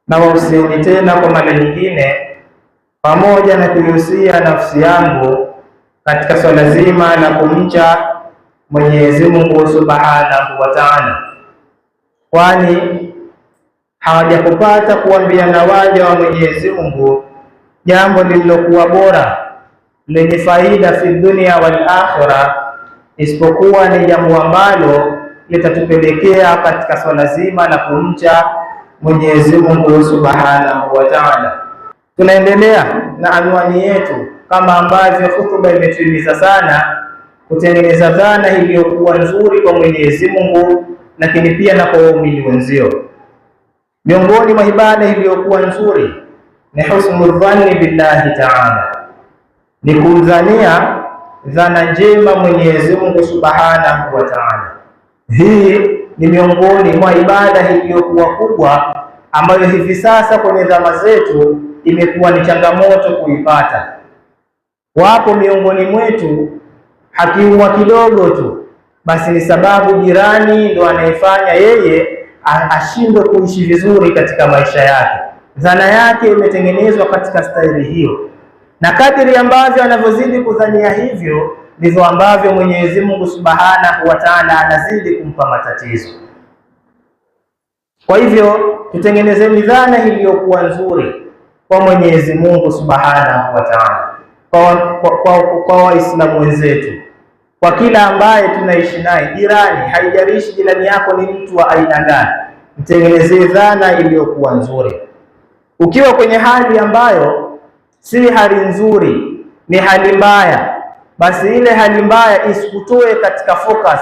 Na wahusieni tena kwa mara nyingine, pamoja na kuihusia nafsi yangu katika swala zima la kumcha Mwenyezi Mungu Subhanahu wa Ta'ala, kwani hawajakupata kuambiana waja wa Mwenyezi Mungu jambo lililokuwa bora lenye faida fi dunia wal akhirah, isipokuwa ni jambo ambalo litatupelekea katika swala zima la kumcha Mwenyezi Mungu Subhanahu wa Ta'ala. Tunaendelea na anwani yetu kama ambavyo hutuba imetuhimiza sana kutengeneza dhana iliyokuwa nzuri kwa Mwenyezi Mungu, lakini pia na kwa waumini wenzio. Miongoni mwa ibada iliyokuwa nzuri ni husnul dhanni billahi ta'ala, ni kumdhania dhana njema Mwenyezi Mungu Subhanahu wa Ta'ala. Hii ni miongoni mwa ibada iliyokuwa kubwa ambayo hivi sasa kwenye zama zetu imekuwa ni changamoto kuipata. Wapo miongoni mwetu hakiumwa kidogo tu, basi ni sababu jirani ndo anayefanya yeye ashindwe kuishi vizuri katika maisha yake. Dhana yake imetengenezwa katika staili hiyo, na kadiri ambavyo anavyozidi kudhania hivyo ndivyo ambavyo Mwenyezi Mungu Subhanahu wa Ta'ala anazidi kumpa matatizo. Kwa hivyo tutengenezeni dhana iliyokuwa nzuri kwa Mwenyezi Mungu Subhanahu wa Ta'ala, kwa Waislamu wenzetu, kwa kila ambaye tunaishi naye, jirani, haijalishi jirani yako ni mtu wa aina gani, mtengenezee dhana iliyokuwa nzuri. Ukiwa kwenye hali ambayo si hali nzuri, ni hali mbaya, basi ile hali mbaya isikutoe katika focus,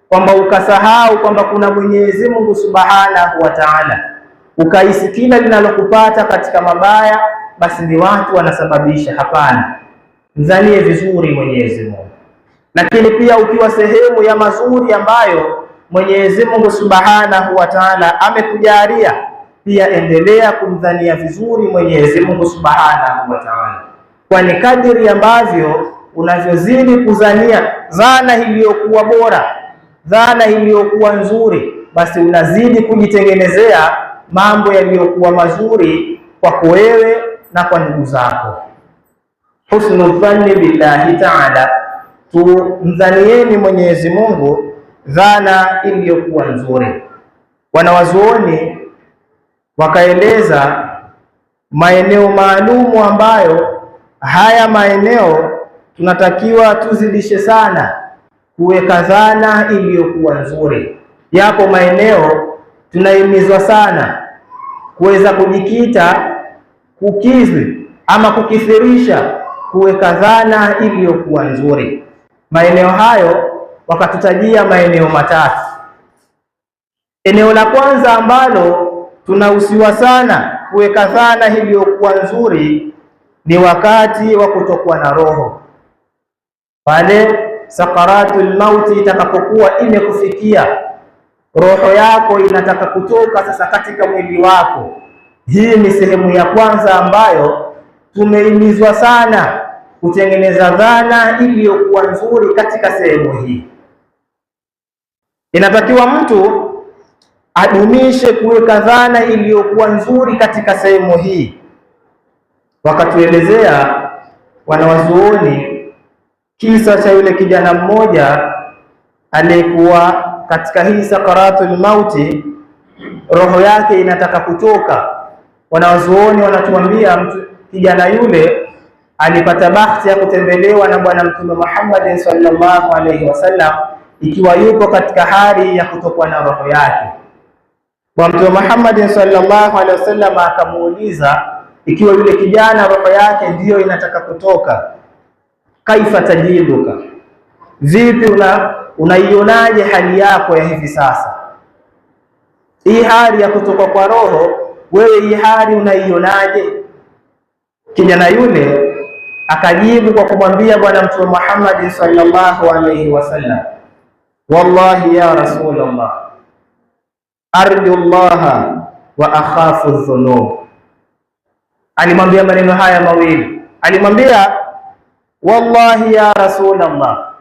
kwamba ukasahau kwamba kuna Mwenyezi Mungu Subhanahu wa Ta'ala, ukahisi kila linalokupata katika mabaya basi ni watu wanasababisha. Hapana, mzanie vizuri Mwenyezi Mungu. Lakini pia ukiwa sehemu ya mazuri ambayo Mwenyezi Mungu Subhanahu wa Ta'ala amekujalia, pia endelea kumdhania vizuri Mwenyezi Mungu Subhanahu wa Ta'ala, kwani kadiri ambavyo unavyozidi kudhania dhana iliyokuwa bora, dhana iliyokuwa nzuri, basi unazidi kujitengenezea mambo yaliyokuwa mazuri kwako wewe na kwa ndugu zako. Husnul dhanni billahi ta'ala, tumdhanieni Mwenyezi Mungu dhana iliyokuwa nzuri. Wanawazuoni wakaeleza maeneo maalumu ambayo haya maeneo tunatakiwa tuzidishe sana kuweka dhana iliyokuwa nzuri. Yapo maeneo tunahimizwa sana kuweza kujikita, kukizi ama kukithirisha kuweka dhana iliyokuwa nzuri. Maeneo hayo wakatutajia maeneo matatu. Eneo la kwanza ambalo tunahusiwa sana kuweka dhana iliyokuwa nzuri ni wakati wa kutokuwa na roho, pale sakaratul mauti itakapokuwa imekufikia, roho yako inataka kutoka sasa katika mwili wako. Hii ni sehemu ya kwanza ambayo tumehimizwa sana kutengeneza dhana iliyokuwa nzuri katika sehemu hii. Inatakiwa mtu adumishe kuweka dhana iliyokuwa nzuri katika sehemu hii. Wakatuelezea wanawazuoni kisa cha yule kijana mmoja aliyekuwa katika hii sakaratul mauti, roho yake inataka kutoka. Wanawazuoni wanatuambia kijana yule alipata bahati ya kutembelewa na Bwana Mtume Muhammad sallallahu alaihi wasallam ikiwa yupo katika hali ya kutokwa na roho yake. Bwana Mtume Muhammad sallallahu alaihi wasallam akamuuliza, ikiwa yule kijana roho yake ndiyo inataka kutoka, kaifa tajiduka, vipi unaionaje hali yako ya hivi sasa? Hii hali ya kutoka kwa roho, wewe hii hali unaionaje? Kijana yule akajibu kwa kumwambia Bwana Mtume Muhammad sallallahu alaihi wasallam, wallahi ya Rasulullah, arju Allah wa akhafu dhunub. Alimwambia maneno haya mawili, alimwambia wallahi ya Rasulullah,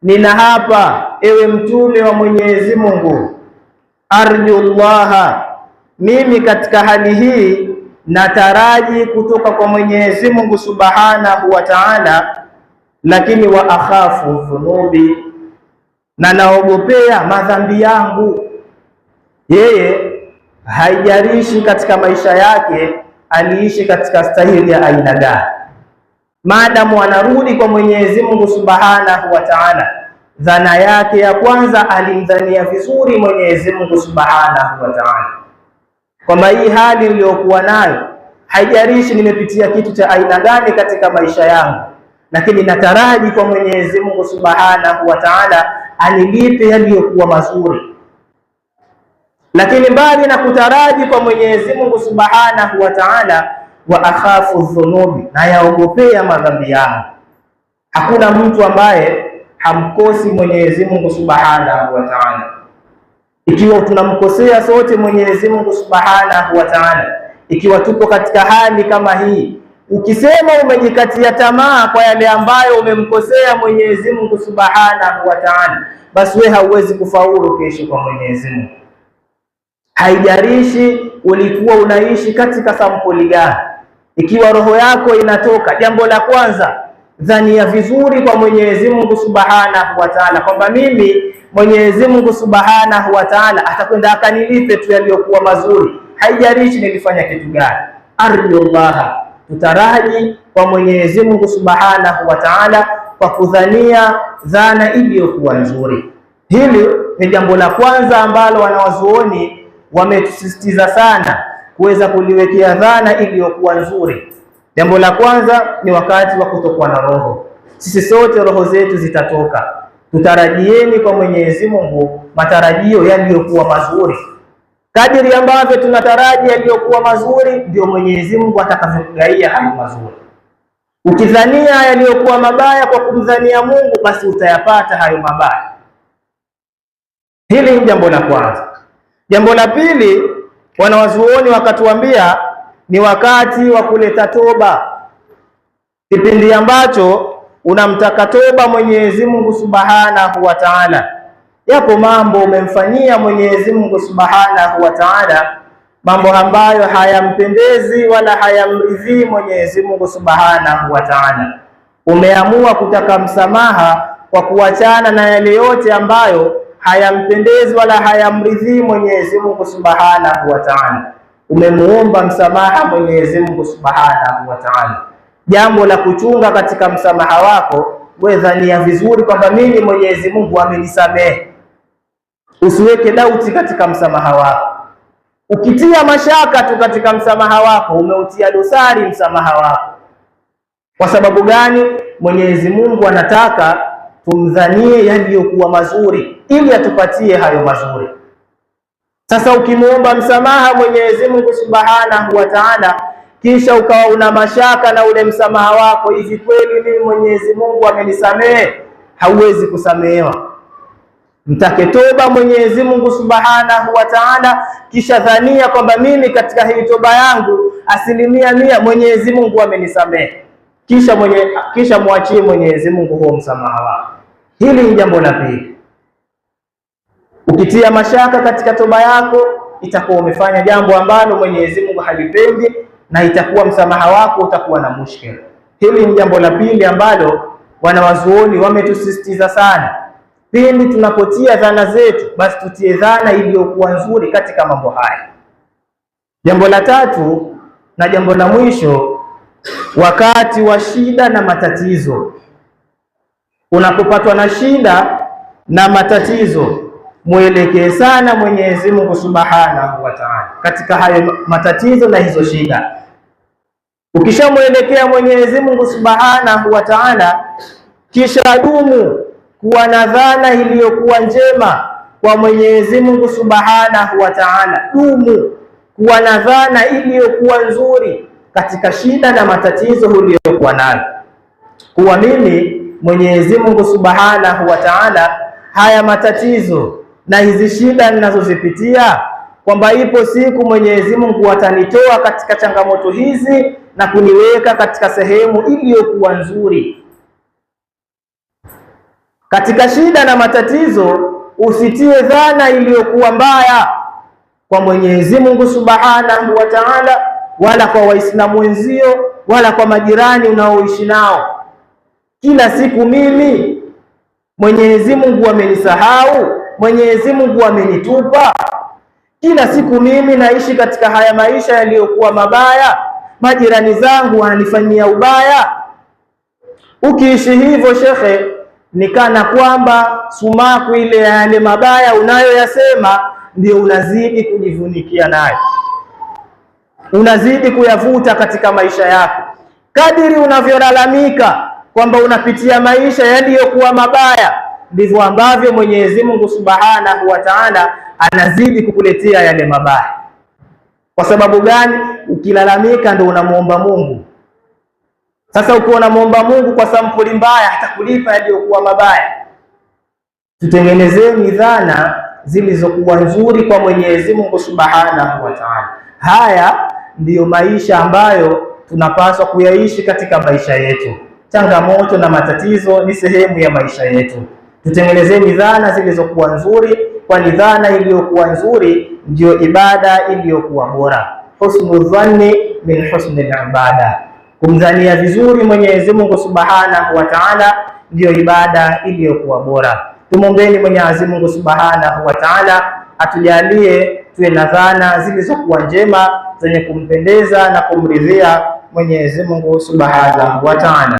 nina hapa ewe mtume wa Mwenyezi Mungu, arju Allah, mimi katika hali hii nataraji kutoka kwa Mwenyezi Mungu Subhanahu wa Ta'ala, lakini wa akhafu dhunubi, na naogopea madhambi yangu. Yeye haijarishi katika maisha yake aliishi katika stahili ya aina gani, maadamu anarudi kwa Mwenyezi Mungu Subhanahu wa Ta'ala, dhana yake ya kwanza alimdhania vizuri Mwenyezi Mungu Subhanahu wa Ta'ala kwamba hii hali niliyokuwa nayo haijarishi nimepitia kitu cha aina gani katika maisha yangu, lakini nataraji kwa Mwenyezi Mungu Subhanahu wa Ta'ala anilipe yaliyokuwa mazuri. Lakini mbali na kutaraji kwa Mwenyezi Mungu Subhanahu wa Ta'ala, wa akhafu dhunubi, na yaogopea madhambi yangu. Hakuna mtu ambaye hamkosi Mwenyezi Mungu Subhanahu wa Ta'ala. Ikiwa tunamkosea sote Mwenyezi Mungu Subhanahu wa Ta'ala, ikiwa tupo katika hali kama hii, ukisema umejikatia tamaa kwa yale ambayo umemkosea Mwenyezi Mungu Subhanahu wa Ta'ala, basi wewe hauwezi kufaulu kesho kwa Mwenyezi Mungu. Haijarishi ulikuwa unaishi katika sampuli gani. Ikiwa roho yako inatoka, jambo la kwanza dhania vizuri kwa Mwenyezi Mungu Subhanahu wa Ta'ala kwamba mimi Mwenyezi Mungu Subhanahu wa Ta'ala atakwenda akanilipe tu yaliyokuwa mazuri, haijarishi nilifanya kitu gani. Arjullaha, tutaraji kwa Mwenyezi Mungu Subhanahu wa Ta'ala kwa kudhania dhana iliyokuwa nzuri. Hili ni jambo la kwanza ambalo wanawazuoni wametusisitiza sana kuweza kuliwekea dhana iliyokuwa nzuri. Jambo la kwanza ni wakati wa kutokuwa na roho. Sisi sote roho zetu zitatoka. Tutarajieni kwa Mwenyezi Mungu matarajio yaliyokuwa mazuri. Kadiri ambavyo tunataraji yaliyokuwa mazuri, ndio Mwenyezi Mungu atakavyokugaia hayo mazuri. Ukidhania yaliyokuwa mabaya kwa kumdhania Mungu, basi utayapata hayo mabaya. Hili ni jambo la kwanza. Jambo la pili, wanawazuoni wakatuambia ni wakati wa kuleta toba, kipindi ambacho unamtaka toba Mwenyezi Mungu Subhanahu wa Ta'ala. Yapo mambo umemfanyia Mwenyezi Mungu Subhanahu wa Ta'ala, mambo ambayo hayampendezi wala hayamridhii Mwenyezi Mungu Subhanahu wa Ta'ala. Umeamua kutaka msamaha kwa kuachana na yale yote ambayo hayampendezi wala hayamridhii Mwenyezi Mungu Subhanahu wa Ta'ala. Umemuomba msamaha Mwenyezi Mungu Subhanahu wa Ta'ala. Jambo la kuchunga katika msamaha wako, wewe dhania vizuri kwamba mimi Mwenyezi Mungu amenisamehe. Usiweke dauti katika msamaha wako. Ukitia mashaka tu katika msamaha wako, umeutia dosari msamaha wako. Kwa sababu gani? Mwenyezi Mungu anataka tumdhanie yaliyokuwa mazuri ili atupatie hayo mazuri. Sasa ukimuomba msamaha Mwenyezi Mungu Subhanahu wa Ta'ala, kisha ukawa una mashaka na ule msamaha wako, hivi kweli mimi Mwenyezi Mungu amenisamehe? Hauwezi kusamehewa. Mtake toba Mwenyezi Mungu Subhanahu wa Ta'ala, kisha dhania kwamba mimi katika hii toba yangu 100% Mwenyezi Mungu amenisamehe, kisha muachie Mwenyezi Mungu huo msamaha wako. Hili ni jambo la pili. Ukitia mashaka katika toba yako, itakuwa umefanya jambo ambalo Mwenyezi Mungu halipendi, na itakuwa msamaha wako utakuwa na mushkil. Hili ni jambo la pili ambalo wanawazuoni wametusisitiza sana. Pindi tunapotia dhana zetu, basi tutie dhana iliyokuwa nzuri katika mambo haya. Jambo la tatu na jambo la mwisho, wakati wa shida na matatizo. Unapopatwa na shida na matatizo, mwelekee sana Mwenyezi Mungu Subhanahu wa Ta'ala katika hayo matatizo na hizo shida. Ukishamwelekea Mwenyezi Mungu Subhanahu wa Ta'ala, kisha dumu kuwa na dhana iliyokuwa njema kwa Mwenyezi Mungu Subhanahu wa Ta'ala. Dumu kuwa na dhana iliyokuwa nzuri katika shida na matatizo uliyokuwa nayo, kuwa mimi Mwenyezi Mungu Subhanahu wa Ta'ala, haya matatizo na hizi shida ninazozipitia, kwamba ipo siku Mwenyezi Mungu atanitoa katika changamoto hizi na kuniweka katika sehemu iliyokuwa nzuri. Katika shida na matatizo usitie dhana iliyokuwa mbaya. kwa Mwenyezi Mungu Subhanahu wa Ta'ala, wala kwa Waislamu wenzio, wala kwa majirani unaoishi nao. Kila siku mimi Mwenyezi Mungu amenisahau, Mwenyezi Mungu amenitupa. Kila siku mimi naishi katika haya maisha yaliyokuwa mabaya, majirani zangu wananifanyia ubaya. Ukiishi hivyo shekhe, ni kana kwamba sumaku ile ya yale mabaya unayoyasema ndio unazidi kujivunikia nayo, unazidi kuyavuta katika maisha yako. Kadiri unavyolalamika kwamba unapitia maisha yaliyokuwa mabaya, ndivyo ambavyo Mwenyezi Mungu Subhanahu wa Ta'ala anazidi kukuletea yale mabaya. Kwa sababu gani? Ukilalamika ndio unamuomba Mungu. Sasa ukiwa unamuomba Mungu kwa sampuli mbaya, atakulipa yaliyokuwa mabaya. Tutengenezeni dhana zilizokuwa nzuri kwa Mwenyezi Mungu Subhanahu wa Ta'ala. Haya ndiyo maisha ambayo tunapaswa kuyaishi katika maisha yetu. Changamoto na matatizo ni sehemu ya maisha yetu. Tutengenezeni dhana zilizokuwa nzuri, kwani dhana iliyokuwa nzuri ndiyo ibada iliyokuwa bora. Husnul dhanni min husnil ibada, kumdhania vizuri Mwenyezi Mungu Subhanahu wa Ta'ala ndiyo ibada iliyokuwa bora. Tumwombeni Mwenyezi Mungu Subhanahu wa Ta'ala atujalie tuwe na dhana zilizokuwa njema zenye kumpendeza na kumridhia Mwenyezi Mungu Subhanahu wa Ta'ala.